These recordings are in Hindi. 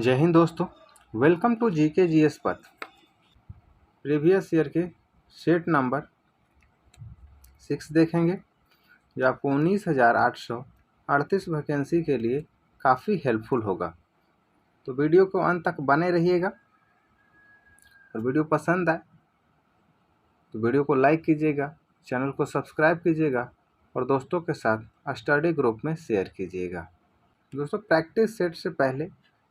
जय हिंद दोस्तों, वेलकम टू जीके जीएस पथ। प्रीवियस ईयर के सेट नंबर 6 देखेंगे जो आपको 19,838 वैकेंसी के लिए काफ़ी हेल्पफुल होगा। तो वीडियो को अंत तक बने रहिएगा और वीडियो पसंद आए तो वीडियो को लाइक कीजिएगा, चैनल को सब्सक्राइब कीजिएगा और दोस्तों के साथ स्टडी ग्रुप में शेयर कीजिएगा। दोस्तों, प्रैक्टिस सेट से पहले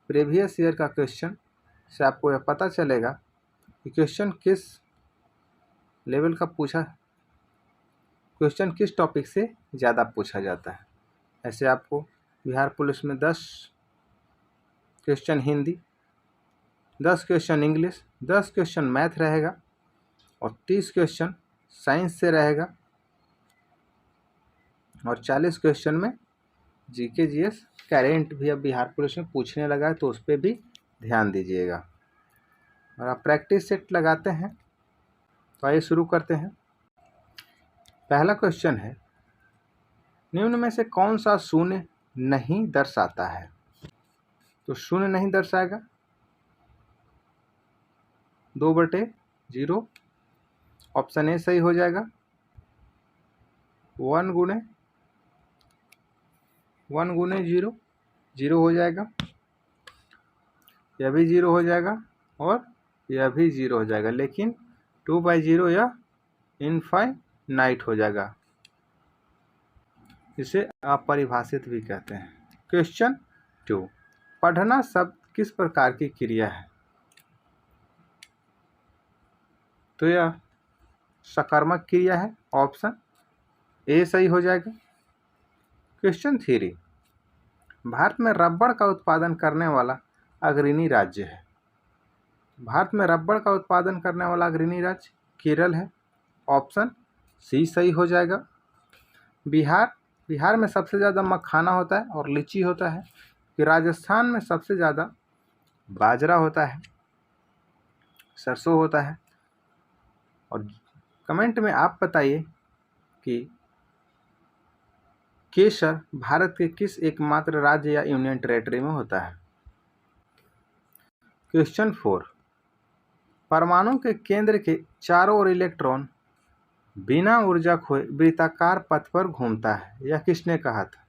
प्रीवियस ईयर का क्वेश्चन से आपको यह पता चलेगा कि क्वेश्चन किस लेवल का पूछा, क्वेश्चन किस टॉपिक से ज़्यादा पूछा जाता है। ऐसे आपको बिहार पुलिस में 10 question Hindi, 10 question English, 10 question math रहेगा और 30 क्वेश्चन साइंस से रहेगा और 40 क्वेश्चन में जीके जीएस करेंट भी अब बिहार पुलिस में पूछने लगा है, तो उस पर भी ध्यान दीजिएगा। और आप प्रैक्टिस सेट लगाते हैं तो आइए शुरू करते हैं। पहला क्वेश्चन है, निम्न में से कौन सा शून्य नहीं दर्शाता है? तो शून्य नहीं दर्शाएगा 2/0, ऑप्शन ए सही हो जाएगा। 1 गुणे 0, 0 हो जाएगा, यह भी 0 हो जाएगा और यह भी 0 हो जाएगा, लेकिन 2/0 यह इनफाइनाइट हो जाएगा, इसे अपरिभाषित भी कहते हैं। क्वेश्चन 2, पढ़ना शब्द किस प्रकार की क्रिया है? तो यह सकर्मक क्रिया है, ऑप्शन ए सही हो जाएगा। क्वेश्चन 3, भारत में रबड़ का उत्पादन करने वाला अग्रणी राज्य है। भारत में रबड़ का उत्पादन करने वाला अग्रणी राज्य केरल है, ऑप्शन सी सही हो जाएगा। बिहार में सबसे ज़्यादा मखाना होता है और लीची होता है, कि राजस्थान में सबसे ज़्यादा बाजरा होता है, सरसों होता है। और कमेंट में आप बताइए कि केसर भारत के किस एकमात्र राज्य या यूनियन टेरेटरी में होता है। क्वेश्चन 4, परमाणु के केंद्र के चारों ओर इलेक्ट्रॉन बिना ऊर्जा खोए वृत्ताकार पथ पर घूमता है, यह किसने कहा था?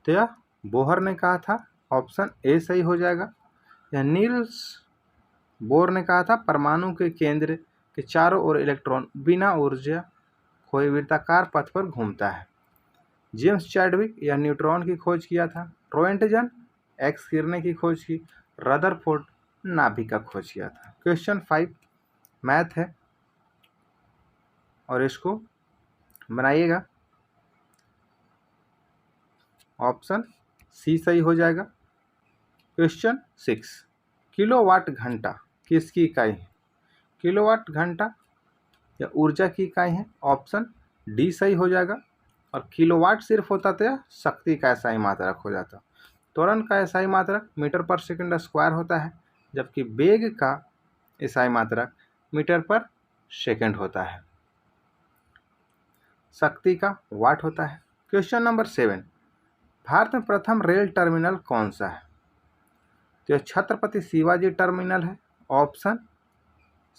तो यह बोहर ने कहा था, ऑप्शन ए सही हो जाएगा। यह नील्स बोर ने कहा था, परमाणु के केंद्र के चारों ओर इलेक्ट्रॉन बिना ऊर्जा खोए वृत्ताकार पथ पर घूमता है। जेम्स चैडविक यह न्यूट्रॉन की खोज किया था। रोएंटजन एक्स किरणें की खोज की। रदरफोर्ड नाभिक का खोज किया था। क्वेश्चन 5 मैथ है और इसको बनाइएगा, ऑप्शन सी सही हो जाएगा। क्वेश्चन 6, किलोवाट घंटा किसकी इकाई है? किलोवाट घंटा या ऊर्जा की इकाई है, ऑप्शन डी सही हो जाएगा। और किलोवाट सिर्फ होता तो यह शक्ति का एसआई मात्रक हो जाता। त्वरण का एसआई मात्रक मीटर पर सेकंड स्क्वायर होता है, जबकि वेग का एसआई मात्रक मीटर पर सेकंड होता है। शक्ति का वाट होता है। क्वेश्चन नंबर 7, भारत में प्रथम रेल टर्मिनल कौन सा है? तो यह छत्रपति शिवाजी टर्मिनल है, ऑप्शन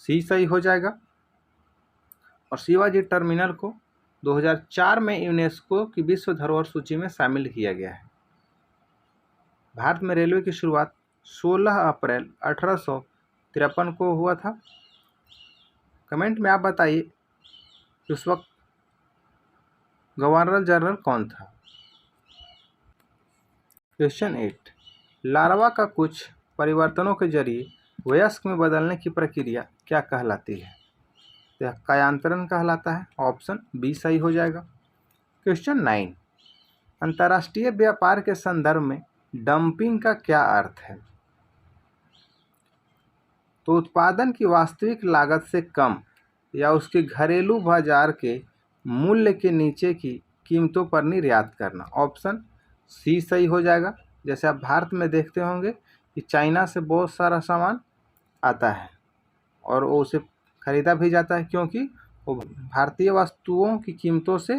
सी सही हो जाएगा। और शिवाजी टर्मिनल को 2004 में यूनेस्को की विश्व धरोहर सूची में शामिल किया गया है। भारत में रेलवे की शुरुआत 16 अप्रैल 1853 को हुआ था। कमेंट में आप बताइए कि उस वक्त गवर्नर जनरल कौन था। क्वेश्चन 8, लार्वा का कुछ परिवर्तनों के जरिए वयस्क में बदलने की प्रक्रिया क्या कहलाती है? यह कायांतरण कहलाता है, ऑप्शन बी सही हो जाएगा। क्वेश्चन 9, अंतर्राष्ट्रीय व्यापार के संदर्भ में डंपिंग का क्या अर्थ है? तो उत्पादन की वास्तविक लागत से कम या उसके घरेलू बाजार के मूल्य के नीचे की कीमतों पर निर्यात करना, ऑप्शन सी सही हो जाएगा। जैसे आप भारत में देखते होंगे कि चाइना से बहुत सारा सामान आता है और वो उसे खरीदा भी जाता है, क्योंकि वो भारतीय वस्तुओं की कीमतों से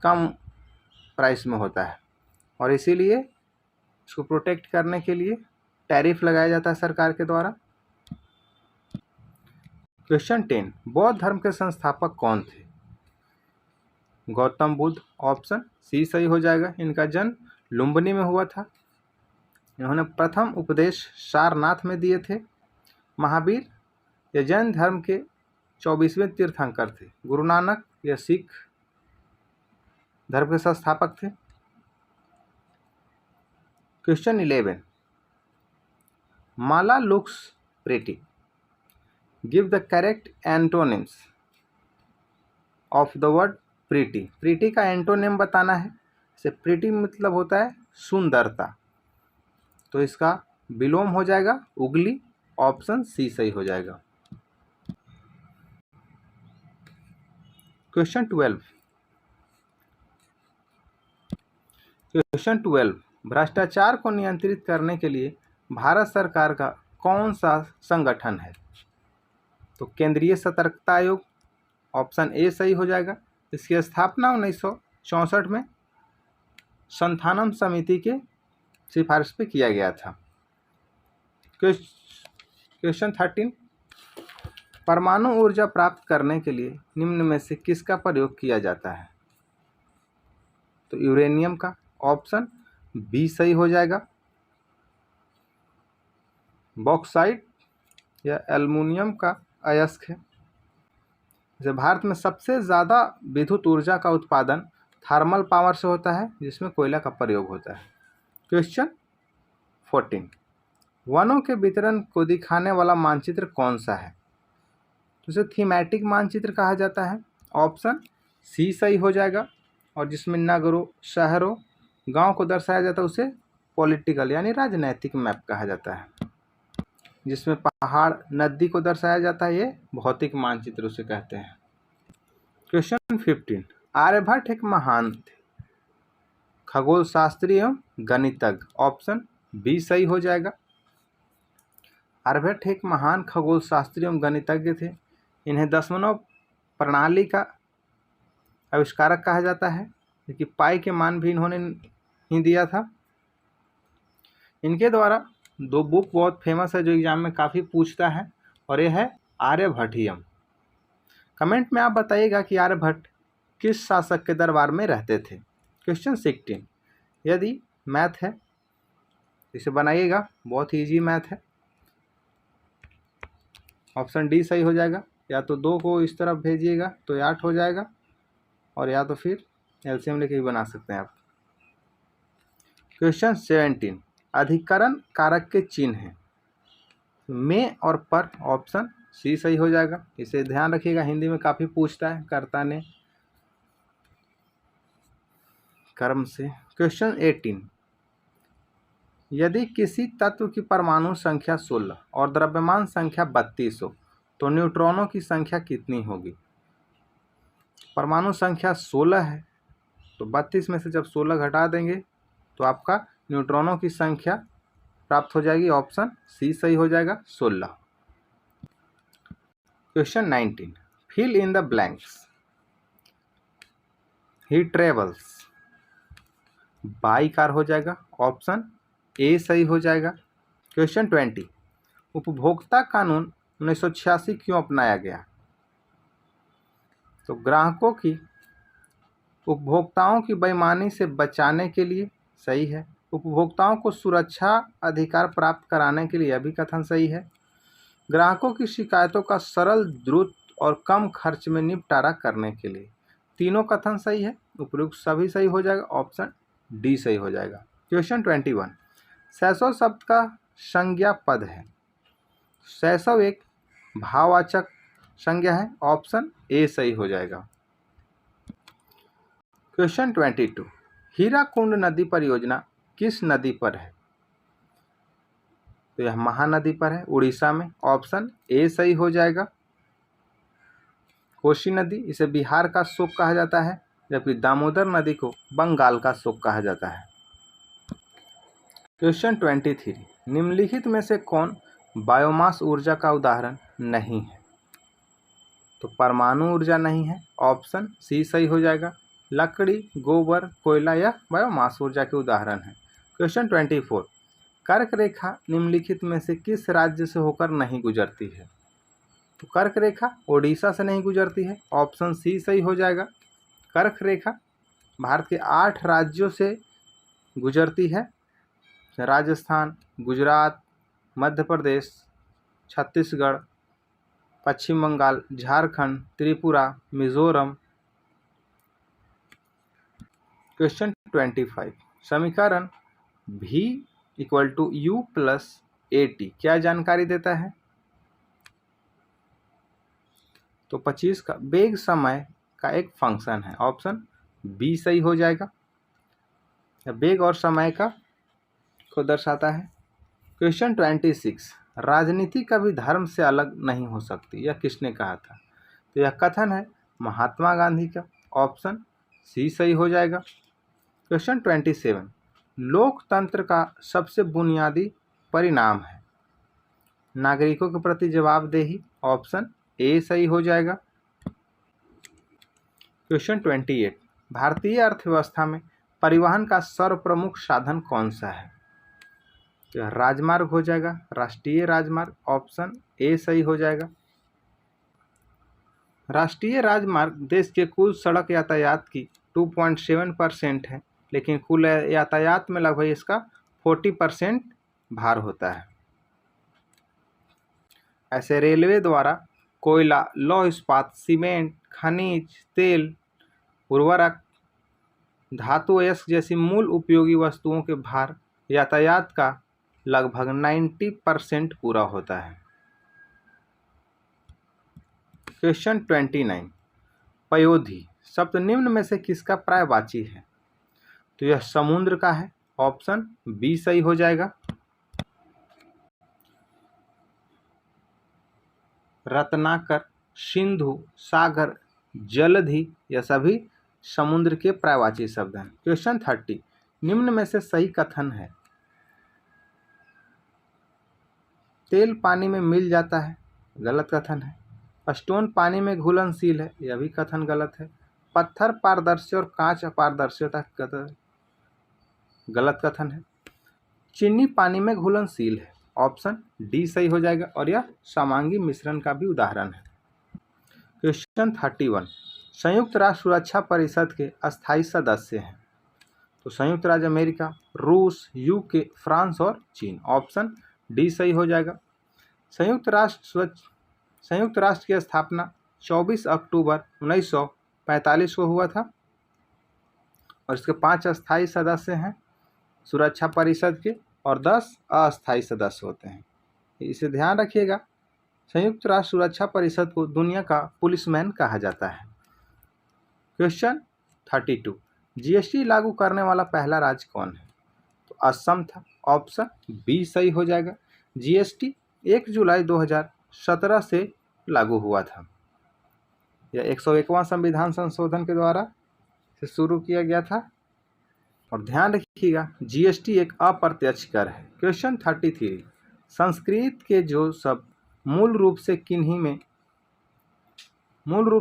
कम प्राइस में होता है और इसीलिए इसको प्रोटेक्ट करने के लिए टैरिफ लगाया जाता है सरकार के द्वारा। क्वेश्चन 10, बौद्ध धर्म के संस्थापक कौन थे? गौतम बुद्ध, ऑप्शन सी सही हो जाएगा। इनका जन्म लुम्बिनी में हुआ था। इन्होंने प्रथम उपदेश सारनाथ में दिए थे। महावीर या जैन धर्म के 24वें तीर्थंकर थे। गुरु नानक या सिख धर्म के संस्थापक थे। Question 11, Mala looks pretty, give the correct antonyms of the word pretty. Pretty का एंटोनिम बताना है। जैसे प्रीटी मतलब होता है सुंदरता, तो इसका विलोम हो जाएगा उगली, ऑप्शन सी सही हो जाएगा। क्वेश्चन 12, भ्रष्टाचार को नियंत्रित करने के लिए भारत सरकार का कौन सा संगठन है? तो केंद्रीय सतर्कता आयोग, ऑप्शन ए सही हो जाएगा। इसकी स्थापना 1964 में संथानम समिति के सिफारिश पे किया गया था। क्वेश्चन 13, परमाणु ऊर्जा प्राप्त करने के लिए निम्न में से किसका प्रयोग किया जाता है? तो यूरेनियम का, ऑप्शन बी सही हो जाएगा। बॉक्साइट या एल्युमिनियम का अयस्क है। जैसे भारत में सबसे ज़्यादा विद्युत ऊर्जा का उत्पादन थर्मल पावर से होता है, जिसमें कोयला का प्रयोग होता है। क्वेश्चन 14, वनों के वितरण को दिखाने वाला मानचित्र कौन सा है? तो इसे थीमेटिक मानचित्र कहा जाता है, ऑप्शन सी सही हो जाएगा। और जिसमें नगरों, शहरों, गांव को दर्शाया जाता है उसे पॉलिटिकल यानी राजनैतिक मैप कहा जाता है। जिसमें पहाड़, नदी को दर्शाया जाता है, ये भौतिक मानचित्र उसे कहते हैं। क्वेश्चन 15, आर्यभट्ट एक महान थे खगोल शास्त्री एवं गणितज्ञ, ऑप्शन बी सही हो जाएगा। आर्यभट्ट एक महान खगोल शास्त्री एवं गणितज्ञ थे। इन्हें दशमलव प्रणाली का आविष्कारक कहा जाता है, क्योंकि पाई के मान भी इन्होंने ही दिया था। इनके द्वारा 2 बुक बहुत फेमस है जो एग्जाम में काफ़ी पूछता है, और यह है आर्यभट्टियम। कमेंट में आप बताइएगा कि आर्यभट्ट किस शासक के दरबार में रहते थे। क्वेश्चन 16, यदि मैथ है इसे बनाइएगा, बहुत ही ईजी मैथ है, ऑप्शन डी सही हो जाएगा। या तो 2 को इस तरफ भेजिएगा तो 8 हो जाएगा, और या तो फिर एलसीएम लेके भी बना सकते हैं आप। क्वेश्चन 17, अधिकरण कारक के चिन्ह हैं में और पर, ऑप्शन सी सही हो जाएगा। इसे ध्यान रखिएगा, हिंदी में काफ़ी पूछता है, कर्ता ने, कर्म से। क्वेश्चन 18, यदि किसी तत्व की परमाणु संख्या 16 और द्रव्यमान संख्या 32 हो तो न्यूट्रॉनों की संख्या कितनी होगी? परमाणु संख्या 16 है, तो 32 में से जब 16 घटा देंगे तो आपका न्यूट्रॉनों की संख्या प्राप्त हो जाएगी, ऑप्शन सी सही हो जाएगा, 16। Question 19, fill in the blanks. He travels by car हो जाएगा, ऑप्शन ए सही हो जाएगा। क्वेश्चन 20, उपभोक्ता कानून 1986 क्यों अपनाया गया? तो ग्राहकों की उपभोक्ताओं की बेईमानी से बचाने के लिए, सही है। उपभोक्ताओं को सुरक्षा अधिकार प्राप्त कराने के लिए, अभी कथन सही है। ग्राहकों की शिकायतों का सरल, द्रुत और कम खर्च में निपटारा करने के लिए, तीनों कथन सही है। उपयुक्त सभी सही हो जाएगा, ऑप्शन डी सही हो जाएगा। क्वेश्चन 21, शैशव शब्द का संज्ञा पद है। शैशव एक भाववाचक संज्ञा है, ऑप्शन ए सही हो जाएगा। क्वेश्चन 22, हीराकुंड नदी परियोजना किस नदी पर है? तो यह महानदी पर है, उड़ीसा में, ऑप्शन ए सही हो जाएगा। कोसी नदी, इसे बिहार का शोक कहा जाता है, जबकि दामोदर नदी को बंगाल का शोक कहा जाता है। क्वेश्चन 23, निम्नलिखित में से कौन बायोमास ऊर्जा का उदाहरण नहीं है? तो परमाणु ऊर्जा नहीं है, ऑप्शन सी सही हो जाएगा। लकड़ी, गोबर, कोयला या बायोमास ऊर्जा के उदाहरण है। क्वेश्चन 24, कर्क रेखा निम्नलिखित में से किस राज्य से होकर नहीं गुजरती है? तो कर्क रेखा ओडिशा से नहीं गुजरती है, ऑप्शन सी सही हो जाएगा। कर्क रेखा भारत के 8 राज्यों से गुजरती है, राजस्थान, गुजरात, मध्य प्रदेश, छत्तीसगढ़, पश्चिम बंगाल, झारखंड, त्रिपुरा, मिजोरम। क्वेश्चन 25, समीकरण V = U + AT क्या जानकारी देता है? तो 25 का वेग समय का एक फंक्शन है, ऑप्शन बी सही हो जाएगा। वेग और समय का को दर्शाता है। क्वेश्चन 26, राजनीति कभी धर्म से अलग नहीं हो सकती, यह किसने कहा था? तो यह कथन है महात्मा गांधी का, ऑप्शन सी सही हो जाएगा। क्वेश्चन 27, लोकतंत्र का सबसे बुनियादी परिणाम है नागरिकों के प्रति जवाबदेही, ऑप्शन ए सही हो जाएगा। क्वेश्चन 28, भारतीय अर्थव्यवस्था में परिवहन का सर्वप्रमुख साधन कौन सा है? तो राजमार्ग हो जाएगा, राष्ट्रीय राजमार्ग, ऑप्शन ए सही हो जाएगा। राष्ट्रीय राजमार्ग देश के कुल सड़क यातायात की 2.7% है, लेकिन कुल यातायात में लगभग इसका 40% भार होता है। ऐसे रेलवे द्वारा कोयला, लौह इस्पात, सीमेंट, खनिज तेल, उर्वरक, धातु अयस्क जैसी मूल उपयोगी वस्तुओं के भार यातायात का लगभग 90% पूरा होता है। क्वेश्चन 29, पयोधी शब्द निम्न में से किसका पर्यायवाची है? तो यह समुद्र का है, ऑप्शन बी सही हो जाएगा। रत्नाकर, सिंधु, सागर, जलधि यह सभी समुद्र के पर्यायवाची शब्द हैं। क्वेश्चन 30, निम्न में से सही कथन है? तेल पानी में मिल जाता है, गलत कथन है। स्टोन पानी में घुलनशील है, यह भी कथन गलत है। पत्थर पारदर्शी और कांच अपारदर्शिता गलत कथन है। चीनी पानी में घुलनशील है, ऑप्शन डी सही हो जाएगा, और यह समांगी मिश्रण का भी उदाहरण है। क्वेश्चन 31, संयुक्त राष्ट्र सुरक्षा परिषद के अस्थायी सदस्य हैं? तो संयुक्त राज्य अमेरिका, रूस, यूके, फ्रांस और चीन, ऑप्शन डी सही हो जाएगा। संयुक्त राष्ट्र की स्थापना 24 अक्टूबर 1945 को हुआ था और इसके 5 अस्थायी सदस्य हैं सुरक्षा परिषद के और 10 अस्थायी सदस्य होते हैं। इसे ध्यान रखिएगा। संयुक्त राष्ट्र सुरक्षा परिषद को दुनिया का पुलिसमैन कहा जाता है। क्वेश्चन 32, जीएसटी लागू करने वाला पहला राज्य कौन है? तो असम था, ऑप्शन बी सही हो जाएगा। जीएसटी 1 जुलाई 2017 से लागू हुआ था। यह 101वां संविधान संशोधन के द्वारा से शुरू किया गया था। और ध्यान रखिएगा जीएसटी एक अप्रत्यक्ष कर है। क्वेश्चन 33, संस्कृत के जो शब्द मूल रूप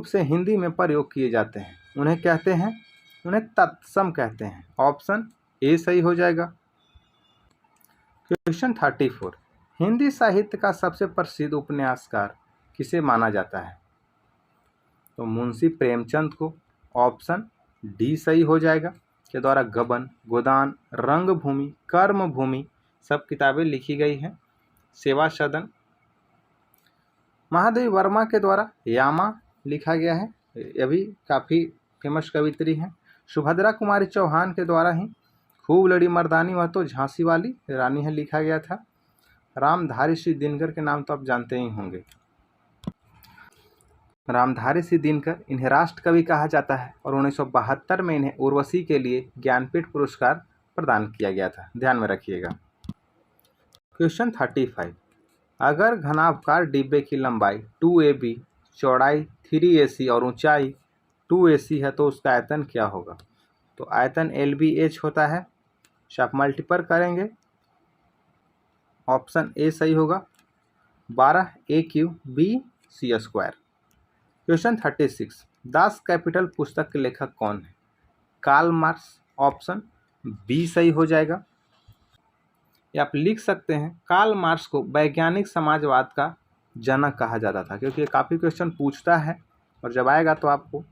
से हिंदी में प्रयोग किए जाते हैं उन्हें कहते हैं, उन्हें तत्सम कहते हैं, ऑप्शन ए सही हो जाएगा। क्वेश्चन 34, हिंदी साहित्य का सबसे प्रसिद्ध उपन्यासकार किसे माना जाता है? तो मुंशी प्रेमचंद को, ऑप्शन डी सही हो जाएगा, के द्वारा गबन, गोदान, रंगभूमि, कर्मभूमि सब किताबें लिखी गई हैं। सेवा सदन महादेवी वर्मा के द्वारा यामा लिखा गया है, यह भी काफ़ी फेमस कवित्री हैं। सुभद्रा कुमारी चौहान के द्वारा ही खूब लड़ी मर्दानी वह तो झांसी वाली रानी है लिखा गया था। रामधारी सिंह दिनकर के नाम तो आप जानते ही होंगे। रामधारी सिंह दिनकर, इन्हें राष्ट्र कवि कहा जाता है और 1972 में इन्हें उर्वशी के लिए ज्ञानपीठ पुरस्कार प्रदान किया गया था, ध्यान में रखिएगा। क्वेश्चन 35, अगर घनाभकार डिब्बे की लंबाई 2AB, चौड़ाई 3AC और ऊंचाई 2AC है तो उसका आयतन क्या होगा? तो आयतन LBH होता है। आप मल्टीपल करेंगे, ऑप्शन ए सही होगा, 12AQBC²। क्वेश्चन 36, दास कैपिटल पुस्तक के लेखक कौन है? कार्ल मार्क्स, ऑप्शन बी सही हो जाएगा। या आप लिख सकते हैं कार्ल मार्क्स को वैज्ञानिक समाजवाद का जनक कहा जाता था, क्योंकि ये काफ़ी क्वेश्चन पूछता है और जब आएगा तो आपको।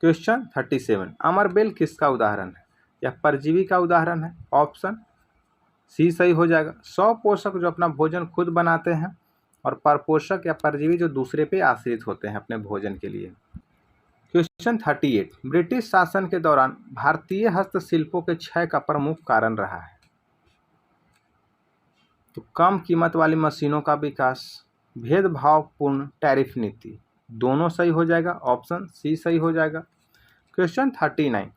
क्वेश्चन 37, अमरबेल किसका उदाहरण है? यह परजीवी का उदाहरण है। ऑप्शन सी सही हो जाएगा। 100 पोषक जो अपना भोजन खुद बनाते हैं और परपोषक या परजीवी जो दूसरे पे आश्रित होते हैं अपने भोजन के लिए। क्वेश्चन 38, ब्रिटिश शासन के दौरान भारतीय हस्तशिल्पों के क्षय का प्रमुख कारण रहा है। तो कम कीमत वाली मशीनों का विकास, भेदभावपूर्ण टैरिफ नीति, दोनों सही हो जाएगा। ऑप्शन सी सही हो जाएगा। क्वेश्चन 39,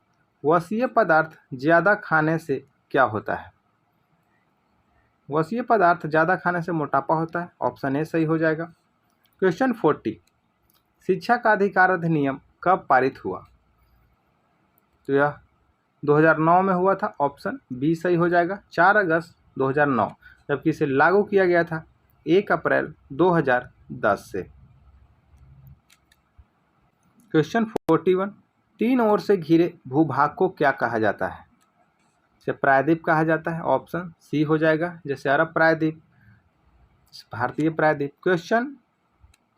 वसीय पदार्थ ज़्यादा खाने से क्या होता है? वसीय पदार्थ ज़्यादा खाने से मोटापा होता है। ऑप्शन ए सही हो जाएगा। क्वेश्चन 40, शिक्षा का अधिकार अधिनियम कब पारित हुआ? तो यह 2009 में हुआ था। ऑप्शन बी सही हो जाएगा, 4 अगस्त 2009, जबकि इसे लागू किया गया था 1 अप्रैल 2010 से। क्वेश्चन 41, 3 ओर से घिरे भूभाग को क्या कहा जाता है? इसे प्रायद्वीप कहा जाता है। ऑप्शन सी हो जाएगा, जैसे अरब प्रायद्वीप, भारतीय प्रायद्वीप। क्वेश्चन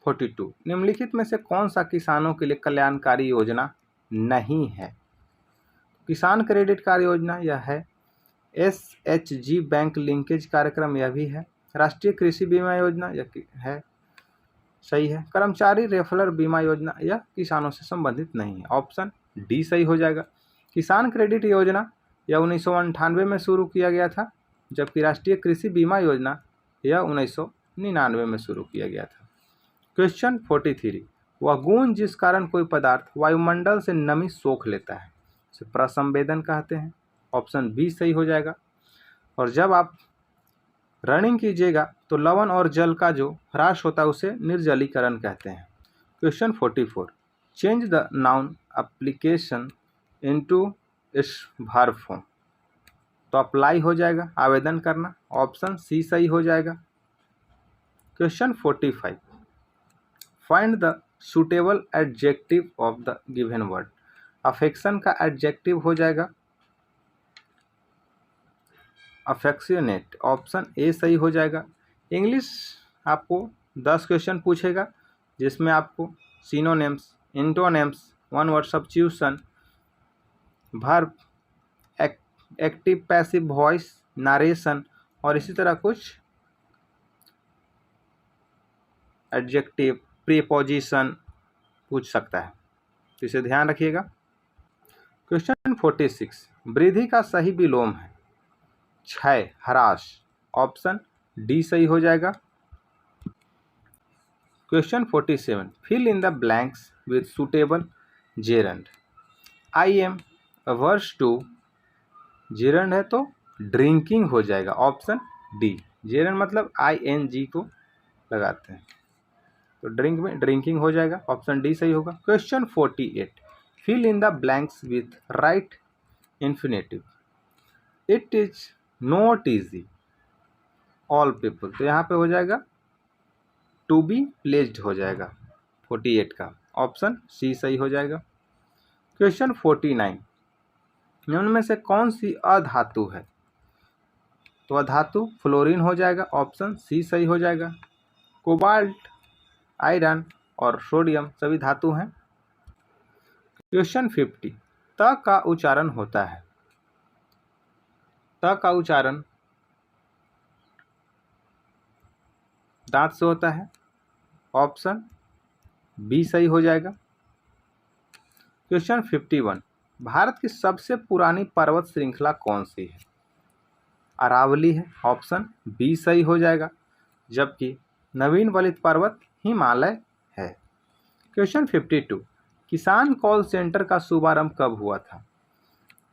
42, निम्नलिखित में से कौन सा किसानों के लिए कल्याणकारी योजना नहीं है? किसान क्रेडिट कार्ड योजना यह है। SHG बैंक लिंकेज कार्यक्रम यह भी है। राष्ट्रीय कृषि बीमा योजना यह है, सही है। कर्मचारी रेफरल बीमा योजना यह किसानों से संबंधित नहीं है। ऑप्शन डी सही हो जाएगा। किसान क्रेडिट योजना यह 1998 में शुरू किया गया था, जबकि राष्ट्रीय कृषि बीमा योजना यह 1999 में शुरू किया गया था। क्वेश्चन 43, वह गुण जिस कारण कोई पदार्थ वायुमंडल से नमी सोख लेता है उसे प्रसंवेदन कहते हैं। ऑप्शन बी सही हो जाएगा। और जब आप रनिंग कीजिएगा तो लवण और जल का जो ह्रास होता है उसे निर्जलीकरण कहते हैं। Question 44, change the noun application into its verb form. तो अप्लाई हो जाएगा, आवेदन करना। ऑप्शन सी सही हो जाएगा। Question 45, find the suitable adjective of the given word. Affection का एडजेक्टिव हो जाएगा अफेक्शनेट। ऑप्शन ए सही हो जाएगा। इंग्लिश आपको 10 क्वेश्चन पूछेगा, जिसमें आपको synonyms, antonyms, one word substitution, verb, active passive voice, narration और इसी तरह कुछ एडजेक्टिव, प्रीपोजिशन पूछ सकता है, तो इसे ध्यान रखिएगा। क्वेश्चन 46, वृद्धि का सही विलोम है क्षय, ह्रास। ऑप्शन डी सही हो जाएगा। Question 47, fill in the blanks with suitable gerund. I am averse to, gerund है तो ड्रिंकिंग हो जाएगा। ऑप्शन डी, जेरंड मतलब ING को लगाते हैं, तो ड्रिंक में ड्रिंकिंग हो जाएगा। ऑप्शन डी सही होगा। Question 48, fill in the blanks with right infinitive. It is not easy all people, तो यहाँ पे हो जाएगा टू बी प्लेस्ड हो जाएगा 48 का। ऑप्शन सी सही हो जाएगा। क्वेश्चन 49, निम्न में से कौन सी अधातु है? तो अधातु फ्लोरीन हो जाएगा। ऑप्शन सी सही हो जाएगा। कोबाल्ट, आयरन और सोडियम सभी धातु हैं। क्वेश्चन 50, त का उच्चारण होता है। त का उच्चारण दांत से होता है। ऑप्शन बी सही हो जाएगा। क्वेश्चन 51, भारत की सबसे पुरानी पर्वत श्रृंखला कौन सी है? अरावली है। ऑप्शन बी सही हो जाएगा, जबकि नवीन वलित पर्वत हिमालय है। क्वेश्चन 52, किसान कॉल सेंटर का शुभारंभ कब हुआ था?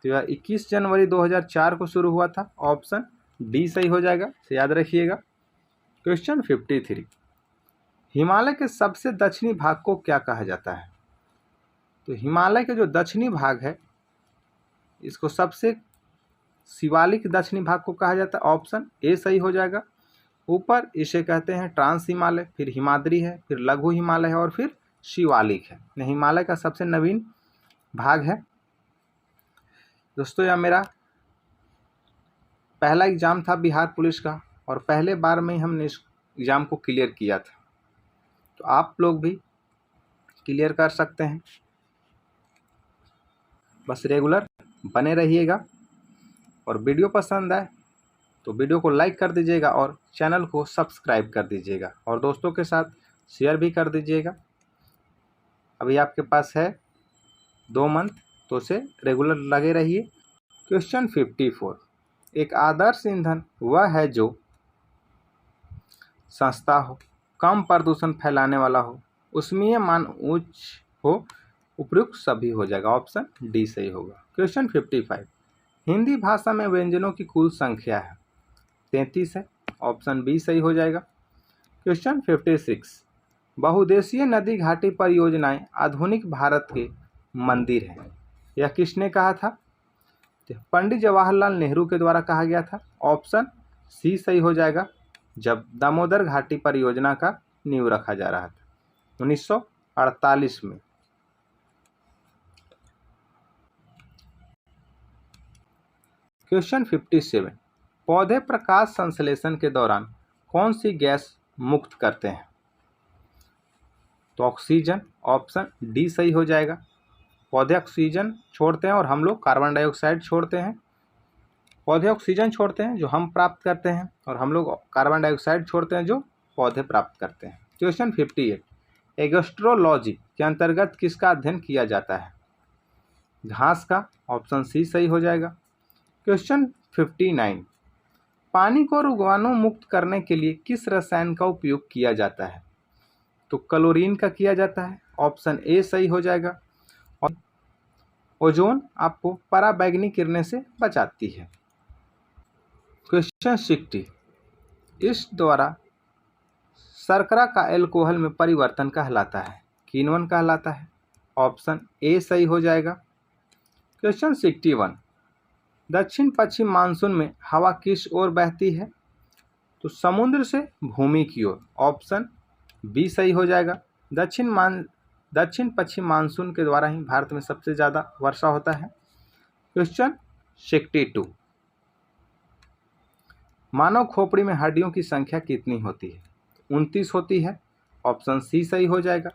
तो यह 21 जनवरी 2004 को शुरू हुआ था। ऑप्शन डी सही हो जाएगा, इसे याद रखिएगा। क्वेश्चन 53, हिमालय के सबसे दक्षिणी भाग को क्या कहा जाता है? तो हिमालय के जो दक्षिणी भाग है इसको सबसे शिवालिक दक्षिणी भाग को कहा जाता है। ऑप्शन ए सही हो जाएगा। ऊपर इसे कहते हैं ट्रांस हिमालय, फिर हिमाद्री है, फिर लघु हिमालय है और फिर शिवालिक है। हिमालय का सबसे नवीन भाग है। दोस्तों यह मेरा पहला एग्ज़ाम था बिहार पुलिस का और पहले बार में ही हमने इस एग्ज़ाम को क्लियर किया था, तो आप लोग भी क्लियर कर सकते हैं। बस रेगुलर बने रहिएगा और वीडियो पसंद आए तो वीडियो को लाइक कर दीजिएगा और चैनल को सब्सक्राइब कर दीजिएगा और दोस्तों के साथ शेयर भी कर दीजिएगा। अभी आपके पास है 2 मंथ, तो उसे रेगुलर लगे रहिए। क्वेश्चन 54, एक आदर्श ईंधन वह है जो सस्ता हो, कम प्रदूषण फैलाने वाला हो, उसमें मान उच्च हो, उपयुक्त सभी हो जाएगा। ऑप्शन डी सही होगा। क्वेश्चन 55, हिंदी भाषा में व्यंजनों की कुल संख्या है 33 है। ऑप्शन बी सही हो जाएगा। क्वेश्चन 56, बहुउद्देशीय नदी घाटी परियोजनाएं आधुनिक भारत के मंदिर हैं, यह किसने कहा था? पंडित जवाहरलाल नेहरू के द्वारा कहा गया था। ऑप्शन सी सही हो जाएगा, जब दामोदर घाटी परियोजना का नींव रखा जा रहा था 1948 में। क्वेश्चन 57, पौधे प्रकाश संश्लेषण के दौरान कौन सी गैस मुक्त करते हैं? तो ऑक्सीजन। ऑप्शन डी सही हो जाएगा। पौधे ऑक्सीजन छोड़ते हैं और हम लोग कार्बन डाइऑक्साइड छोड़ते हैं। पौधे ऑक्सीजन छोड़ते हैं जो हम प्राप्त करते हैं और हम लोग कार्बन डाइऑक्साइड छोड़ते हैं जो पौधे प्राप्त करते हैं। क्वेश्चन 58, एग्रोस्ट्रोलॉजी के अंतर्गत किसका अध्ययन किया जाता है? घास का। ऑप्शन सी सही हो जाएगा। क्वेश्चन 59, पानी को रोगाणु मुक्त करने के लिए किस रसायन का उपयोग किया जाता है? तो क्लोरीन का किया जाता है। ऑप्शन ए सही हो जाएगा। और ओजोन आपको पराबैंगनी किरणें से बचाती है। क्वेश्चन 60, इस द्वारा शर्करा का एल्कोहल में परिवर्तन कहलाता है, किण्वन कहलाता है। ऑप्शन ए सही हो जाएगा। क्वेश्चन 61, दक्षिण पश्चिम मानसून में हवा किस ओर बहती है? तो समुद्र से भूमि की ओर। ऑप्शन बी सही हो जाएगा। दक्षिण पश्चिम मानसून के द्वारा ही भारत में सबसे ज़्यादा वर्षा होता है। क्वेश्चन 62, मानव खोपड़ी में हड्डियों की संख्या कितनी होती है? 29 होती है। ऑप्शन सी सही हो जाएगा।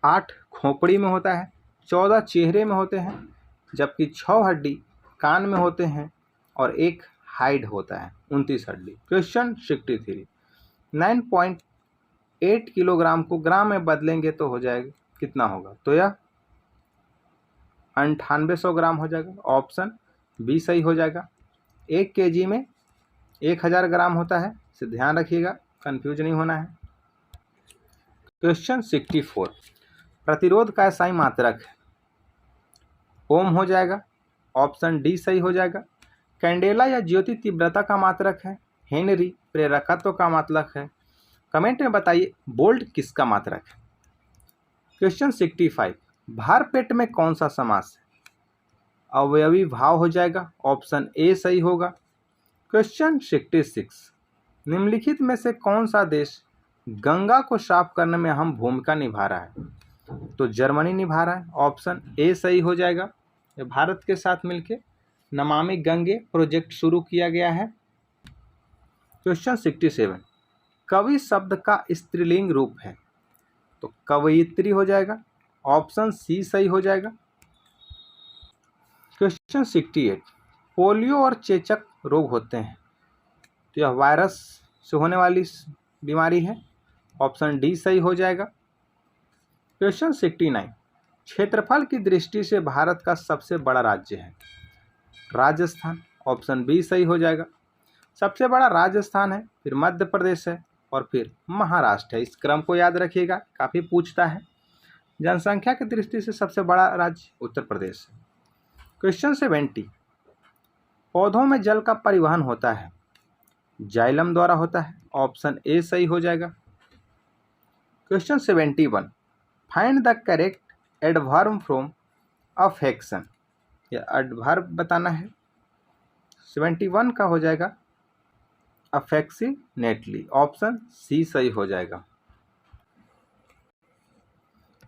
8 खोपड़ी में होता है, 14 चेहरे में होते हैं, जबकि 6 हड्डी कान में होते हैं और 1 हाइड होता है, 29 हड्डी। क्वेश्चन 63, 9.8 किलोग्राम को ग्राम में बदलेंगे तो हो जाएगा कितना होगा? तो यह 9800 ग्राम हो जाएगा। ऑप्शन बी सही हो जाएगा। 1 केजी में 1000 ग्राम होता है, इसे ध्यान रखिएगा, कंफ्यूज नहीं होना है। क्वेश्चन 64, प्रतिरोध का SI मात्रक है, ओम हो जाएगा। ऑप्शन डी सही हो जाएगा। कैंडेला या ज्योति तीव्रता का मात्रक है, हेनरी प्रेरकत्व का मात्रक है। कमेंट में बताइए बोल्ट किसका मात्रक है। क्वेश्चन 65, भार पेट में कौन सा समास है? अवयवी भाव हो जाएगा। ऑप्शन ए सही होगा। क्वेश्चन 66, निम्नलिखित में से कौन सा देश गंगा को साफ करने में अहम भूमिका निभा रहा है? तो जर्मनी निभा रहा है। ऑप्शन ए सही हो जाएगा। ये भारत के साथ मिलकर नमामि गंगे प्रोजेक्ट शुरू किया गया है। क्वेश्चन 67, कवि शब्द का स्त्रीलिंग रूप है, तो कवयित्री हो जाएगा। ऑप्शन सी सही हो जाएगा। क्वेश्चन 68, पोलियो और चेचक रोग होते हैं, तो यह वायरस से होने वाली बीमारी है। ऑप्शन डी सही हो जाएगा। क्वेश्चन 69, क्षेत्रफल की दृष्टि से भारत का सबसे बड़ा राज्य है, राजस्थान। ऑप्शन बी सही हो जाएगा। सबसे बड़ा राजस्थान है, फिर मध्य प्रदेश है और फिर महाराष्ट्र है। इस क्रम को याद रखिएगा, काफ़ी पूछता है। जनसंख्या की दृष्टि से सबसे बड़ा राज्य उत्तर प्रदेश है। क्वेश्चन 70, पौधों में जल का परिवहन होता है, जाइलम द्वारा होता है। ऑप्शन ए सही हो जाएगा। Question 71, find the correct adverb from affection, या एडवर्ब बताना है। 71 का हो जाएगा अफेक्शनेटली। ऑप्शन सी सही हो जाएगा।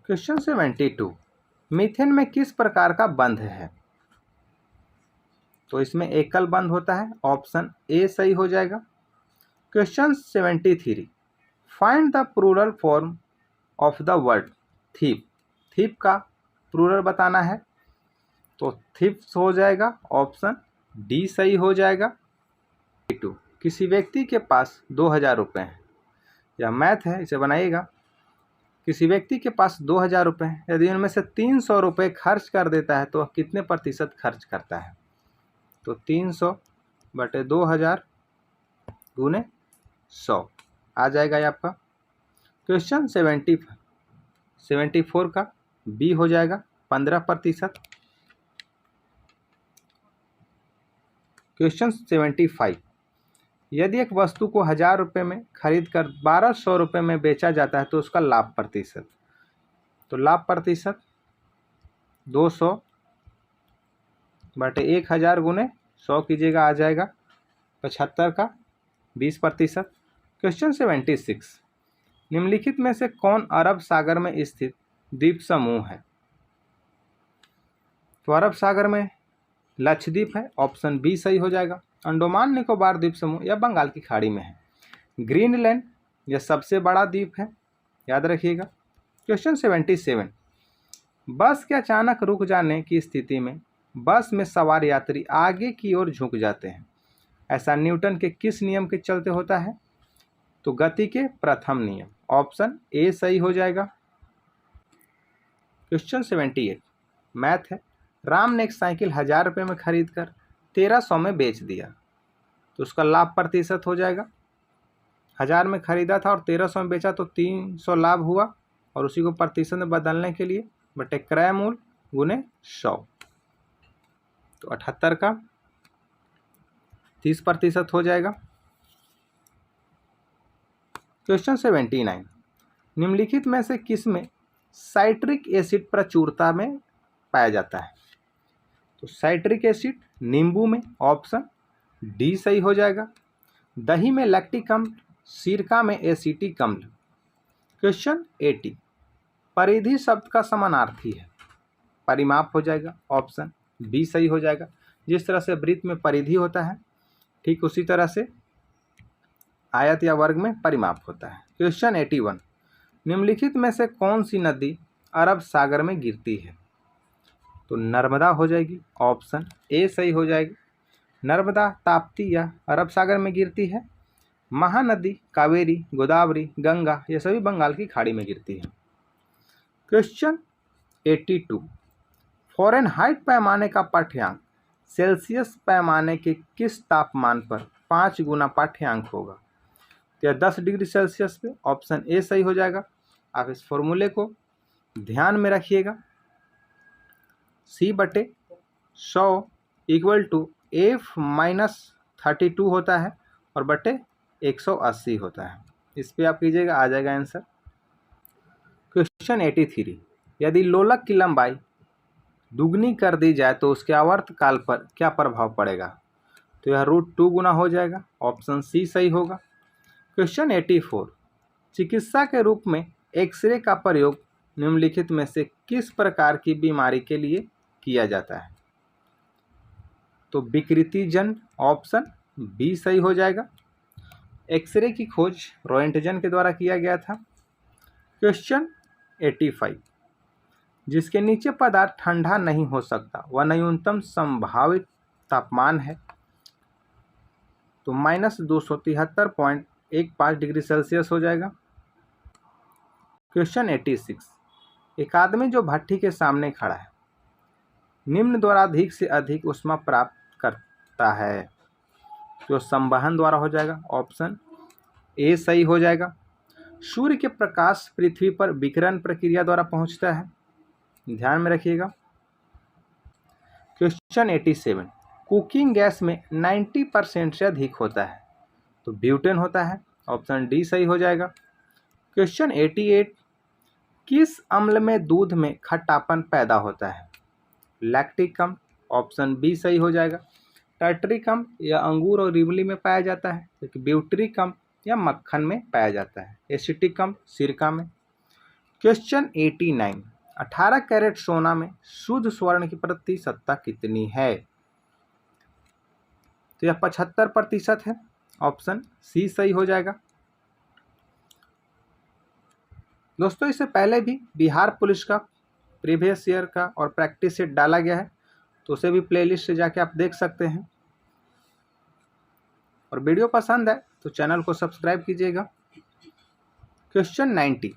क्वेश्चन 72, मीथेन में किस प्रकार का बंध है? तो इसमें एकल बंद होता है, ऑप्शन ए सही हो जाएगा। Question 73, find the plural form of the word thief. Thief का प्लूरल बताना है, तो थीप्स हो जाएगा, ऑप्शन डी सही हो जाएगा। किसी व्यक्ति के पास 2000 रुपये हैं, यह मैथ है, इसे बनाइएगा। किसी व्यक्ति के पास 2000 रुपये हैं, यदि उनमें से 300 रुपये खर्च कर देता है तो वह कितने प्रतिशत खर्च करता है? तो 300 बटे 2000 गुने 100 आ जाएगा ये आपका। क्वेश्चन 74 का बी हो जाएगा 15%। क्वेश्चन 75, यदि एक वस्तु को 1000 रुपये में खरीद कर 1200 रुपये में बेचा जाता है तो उसका लाभ प्रतिशत। तो लाभ प्रतिशत 200 बटे 1000 गुने 100 कीजिएगा, आ जाएगा 75 का 20%। क्वेश्चन 76, निम्नलिखित में से कौन अरब सागर में स्थित द्वीप समूह है? तो अरब सागर में लक्षद्वीप है, ऑप्शन बी सही हो जाएगा। अंडमान निकोबार द्वीप समूह या बंगाल की खाड़ी में है। ग्रीनलैंड यह सबसे बड़ा द्वीप है, याद रखिएगा। क्वेश्चन 77, बस के अचानक रुक जाने की स्थिति में बस में सवार यात्री आगे की ओर झुक जाते हैं, ऐसा न्यूटन के किस नियम के चलते होता है? तो गति के प्रथम नियम, ऑप्शन ए सही हो जाएगा। क्वेश्चन 78 मैथ है, राम ने एक साइकिल 1000 रुपये में खरीद कर 1300 में बेच दिया, तो उसका लाभ प्रतिशत हो जाएगा। 1000 में खरीदा था और 1300 में बेचा तो 300 लाभ हुआ, और उसी को प्रतिशत में बदलने के लिए बटे क्रय मूल्य गुने 100, तो 78 का 30% हो जाएगा। क्वेश्चन 79, निम्नलिखित में से किसमें साइट्रिक एसिड प्रचुरता में पाया जाता है? तो साइट्रिक एसिड नींबू में, ऑप्शन डी सही हो जाएगा। दही में लैक्टिक अम्ल, सिरका में एसिटिक अम्ल। क्वेश्चन 80, परिधि शब्द का समानार्थी है? परिमाप हो जाएगा, ऑप्शन बी सही हो जाएगा। जिस तरह से वृत्त में परिधि होता है, ठीक उसी तरह से आयत या वर्ग में परिमाप होता है। क्वेश्चन 81, निम्नलिखित में से कौन सी नदी अरब सागर में गिरती है? तो नर्मदा हो जाएगी, ऑप्शन ए सही हो जाएगी। नर्मदा ताप्ती या अरब सागर में गिरती है। महानदी कावेरी, गोदावरी, गंगा ये सभी बंगाल की खाड़ी में गिरती है। क्वेश्चन 82, फ़ारेनहाइट पैमाने का पाठ्यांक सेल्सियस पैमाने के किस तापमान पर 5 गुना पाठ्यांक होगा? तो यह 10 डिग्री सेल्सियस पे, ऑप्शन ए सही हो जाएगा। आप इस फॉर्मूले को ध्यान में रखिएगा, C/100 इक्वल टू F-32 होता है और बटे 180 होता है। इस पे आप कीजिएगा, आ जाएगा आंसर। क्वेश्चन 83, यदि लोलक की लंबाई दुगनी कर दी जाए तो उसके आवर्तकाल पर क्या प्रभाव पड़ेगा? तो यह √2 गुना हो जाएगा, ऑप्शन सी सही होगा। क्वेश्चन 84, चिकित्सा के रूप में एक्सरे का प्रयोग निम्नलिखित में से किस प्रकार की बीमारी के लिए किया जाता है? तो विकृतिजन, ऑप्शन बी सही हो जाएगा। एक्सरे की खोज रोएंटजन के द्वारा किया गया था। क्वेश्चन 85, जिसके नीचे पदार्थ ठंडा नहीं हो सकता वह न्यूनतम संभावित तापमान है? तो -273.15 डिग्री सेल्सियस हो जाएगा। क्वेश्चन 86, एक आदमी जो भट्ठी के सामने खड़ा है निम्न द्वारा अधिक से अधिक ऊष्मा प्राप्त करता है, जो संवहन द्वारा हो जाएगा, ऑप्शन ए सही हो जाएगा। सूर्य के प्रकाश पृथ्वी पर विकिरण प्रक्रिया द्वारा पहुंचता है, ध्यान में रखिएगा। क्वेश्चन 87, कुकिंग गैस में 90% से अधिक होता है, तो ब्यूटेन होता है, ऑप्शन डी सही हो जाएगा। क्वेश्चन 88, किस अम्ल में दूध में खट्टापन पैदा होता है? लैक्टिक अम्ल, ऑप्शन बी सही हो जाएगा। टार्टरिक अम्ल या अंगूर और इमली में पाया जाता है, जबकि ब्यूटरिक अम्ल या मक्खन में पाया जाता है। एसिटिक अम्ल सिरका में। क्वेश्चन 89, 18 कैरेट सोना में शुद्ध स्वर्ण की प्रतिशतता कितनी है? तो यह 75% है, ऑप्शन सी सही हो जाएगा। दोस्तों इससे पहले भी बिहार पुलिस का प्रीवियस ईयर का और प्रैक्टिस सेट डाला गया है, तो उसे भी प्लेलिस्ट से जाके आप देख सकते हैं। और वीडियो पसंद है तो चैनल को सब्सक्राइब कीजिएगा। क्वेश्चन 90,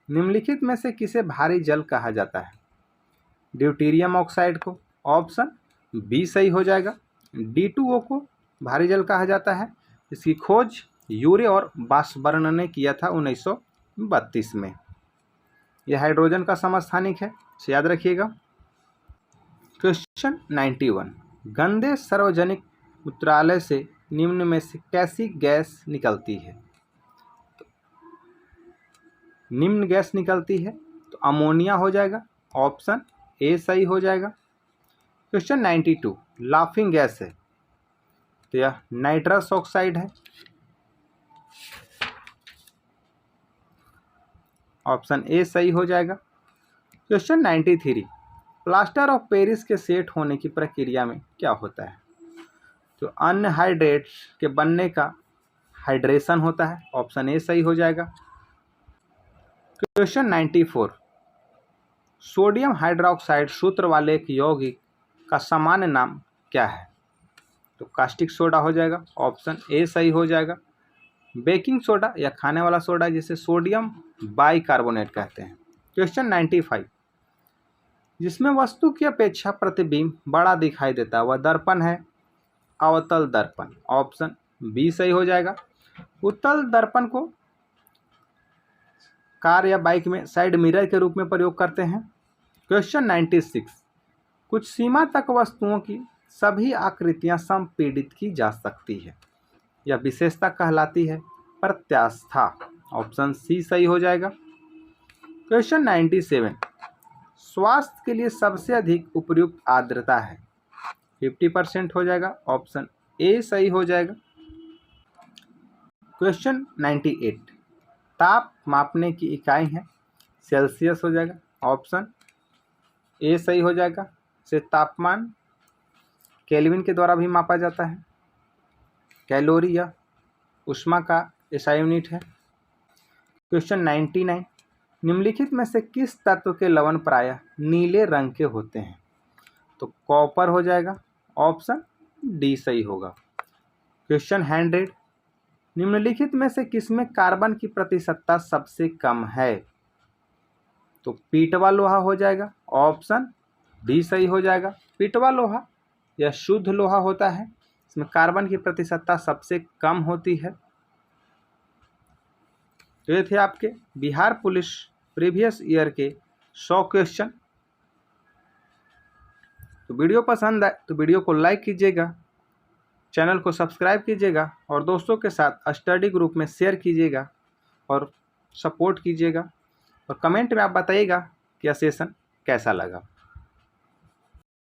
निम्नलिखित में से किसे भारी जल कहा जाता है? ड्यूटेरियम ऑक्साइड को, ऑप्शन बी सही हो जाएगा। D2O को भारी जल कहा जाता है। इसकी खोज यूरे और वाशबर्न ने किया था 1932 में। यह हाइड्रोजन का समस्थानिक है, इसे याद रखिएगा। क्वेश्चन 91, गंदे सार्वजनिक मूत्रालय से निम्न में से कैसी गैस निकलती है? निम्न गैस निकलती है तो अमोनिया हो जाएगा, ऑप्शन ए सही हो जाएगा। क्वेश्चन 92, लाफिंग गैस है तो यह नाइट्रस ऑक्साइड है, ऑप्शन ए सही हो जाएगा। क्वेश्चन 93, प्लास्टर ऑफ पेरिस के सेट होने की प्रक्रिया में क्या होता है? तो अनहाइड्रेट्स के बनने का हाइड्रेशन होता है, ऑप्शन ए सही हो जाएगा। क्वेश्चन 94, सोडियम हाइड्रोक्साइड सूत्र वाले एक यौगिक का सामान्य नाम क्या है? तो कास्टिक सोडा हो जाएगा, ऑप्शन ए सही हो जाएगा। बेकिंग सोडा या खाने वाला सोडा जिसे सोडियम बाइकार्बोनेट कहते हैं। क्वेश्चन 95, जिसमें वस्तु की अपेक्षा प्रतिबिंब बड़ा दिखाई देता है वह दर्पण है, अवतल दर्पण, ऑप्शन बी सही हो जाएगा। उत्तल दर्पण को कार या बाइक में साइड मिरर के रूप में प्रयोग करते हैं। क्वेश्चन 96, कुछ सीमा तक वस्तुओं की सभी आकृतियां संपीड़ित की जा सकती है, यह विशेषता कहलाती है प्रत्यास्था, ऑप्शन सी सही हो जाएगा। क्वेश्चन 97, स्वास्थ्य के लिए सबसे अधिक उपयुक्त आर्द्रता है, 50% हो जाएगा, ऑप्शन ए सही हो जाएगा। क्वेश्चन 98, ताप मापने की इकाई है, सेल्सियस हो जाएगा, ऑप्शन ए सही हो जाएगा। से तापमान केल्विन के द्वारा भी मापा जाता है। कैलोरी या ऊष्मा का ऐसा यूनिट है। क्वेश्चन 99, निम्नलिखित में से किस तत्व के लवण प्रायः नीले रंग के होते हैं? तो कॉपर हो जाएगा, ऑप्शन डी सही होगा। क्वेश्चन 100, निम्नलिखित में से किसमें कार्बन की प्रतिशतता सबसे कम है? तो पीटवा लोहा हो जाएगा, ऑप्शन डी सही हो जाएगा। पीटवा लोहा यह शुद्ध लोहा होता है, इसमें कार्बन की प्रतिशतता सबसे कम होती है। तो ये थे आपके बिहार पुलिस प्रीवियस ईयर के 100 क्वेश्चन। तो वीडियो पसंद आए तो वीडियो को लाइक कीजिएगा, चैनल को सब्सक्राइब कीजिएगा और दोस्तों के साथ स्टडी ग्रुप में शेयर कीजिएगा और सपोर्ट कीजिएगा। और कमेंट में आप बताइएगा कि यह सेशन कैसा लगा।